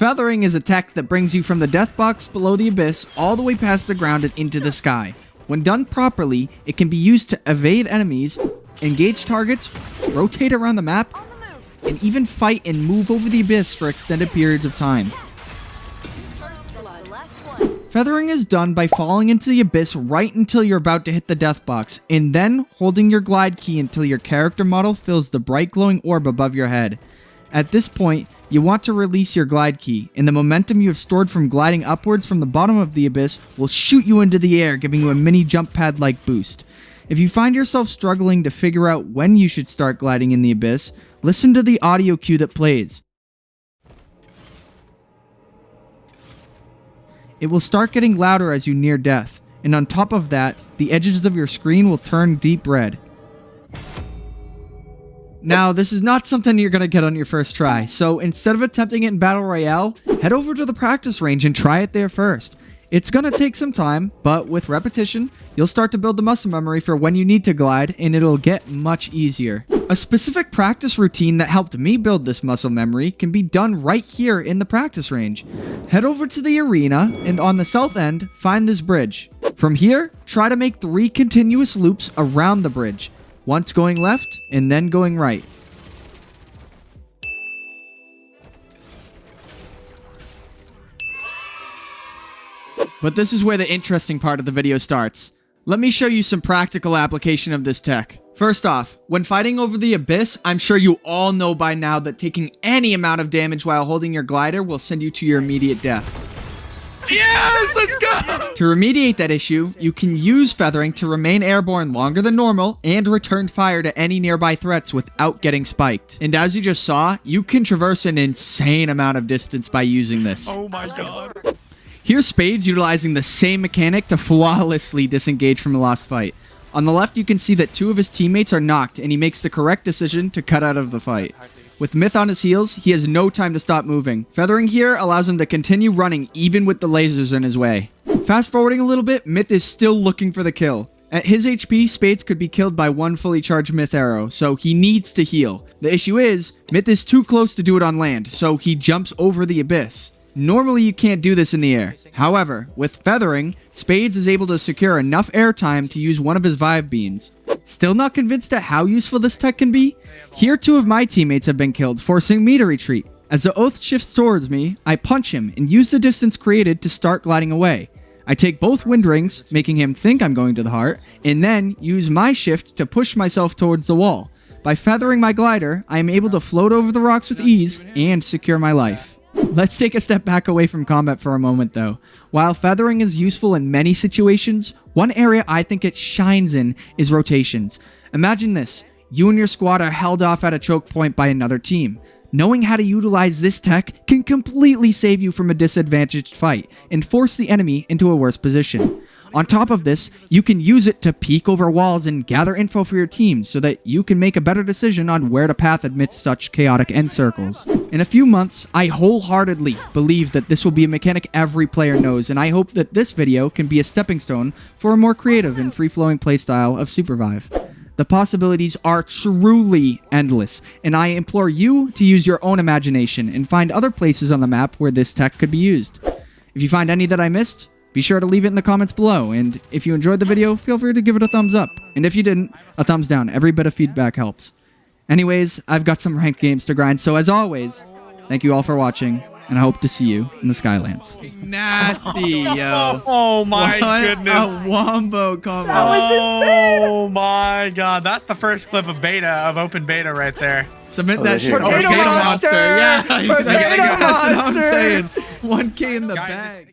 Feathering is a tech that brings you from the death box below the abyss all the way past the ground and into the sky. When done properly, it can be used to evade enemies, engage targets, rotate around the map, and even fight and move over the abyss for extended periods of time. Feathering is done by falling into the abyss right until you're about to hit the death box, and then holding your glide key until your character model fills the bright glowing orb above your head. At this point, you want to release your glide key, and the momentum you have stored from gliding upwards from the bottom of the abyss will shoot you into the air, giving you a mini jump pad-like boost. If you find yourself struggling to figure out when you should start gliding in the abyss, listen to the audio cue that plays. It will start getting louder as you near death, and on top of that, the edges of your screen will turn deep red. Now, this is not something you're going to get on your first try, so instead of attempting it in Battle Royale, head over to the practice range and try it there first. It's going to take some time, but with repetition, you'll start to build the muscle memory for when you need to glide, and it'll get much easier. A specific practice routine that helped me build this muscle memory can be done right here in the practice range. Head over to the arena, and on the south end, find this bridge. From here, try to make 3 continuous loops around the bridge, once going left, and then going right. But this is where the interesting part of the video starts. Let me show you some practical application of this tech. First off, when fighting over the abyss, I'm sure you all know by now that taking any amount of damage while holding your glider will send you to your immediate death. Yes, let's go! To remediate that issue, you can use feathering to remain airborne longer than normal and return fire to any nearby threats without getting spiked. And as you just saw, you can traverse an insane amount of distance by using this. Oh my god. Here's Spades utilizing the same mechanic to flawlessly disengage from a lost fight. On the left, you can see that 2 of his teammates are knocked, and he makes the correct decision to cut out of the fight. With Myth on his heels, he has no time to stop moving. Feathering here allows him to continue running even with the lasers in his way. Fast forwarding a little bit, Myth is still looking for the kill. At his HP, Spades could be killed by 1 fully charged Myth arrow, so he needs to heal. The issue is, Myth is too close to do it on land, so he jumps over the abyss. Normally you can't do this in the air. However, with feathering, Spades is able to secure enough airtime to use one of his vibe beams. Still not convinced at how useful this tech can be? Here 2 of my teammates have been killed, forcing me to retreat. As the oath shifts towards me, I punch him and use the distance created to start gliding away. I take both wind rings, making him think I'm going to the heart, and then use my shift to push myself towards the wall. By feathering my glider, I am able to float over the rocks with ease and secure my life. Let's take a step back away from combat for a moment though. While feathering is useful in many situations, one area I think it shines in is rotations. Imagine this, you and your squad are held off at a choke point by another team. Knowing how to utilize this tech can completely save you from a disadvantaged fight and force the enemy into a worse position. On top of this, you can use it to peek over walls and gather info for your team so that you can make a better decision on where to path amidst such chaotic end circles. In a few months, I wholeheartedly believe that this will be a mechanic every player knows, and I hope that this video can be a stepping stone for a more creative and free-flowing playstyle of Supervive. The possibilities are truly endless, and I implore you to use your own imagination and find other places on the map where this tech could be used. If you find any that I missed, be sure to leave it in the comments below, and if you enjoyed the video, feel free to give it a thumbs up. And if you didn't, a thumbs down. Every bit of feedback helps. Anyways, I've got some ranked games to grind, so as always, thank you all for watching, and I hope to see you in the Skylands. Nasty, yo. Oh my goodness. A wombo combo. That was insane. Oh my god. That's the first clip of beta, of open beta right there. Submit that shit. Potato monster. Yeah. Potato That's what I'm monster. saying. 1K in the bag.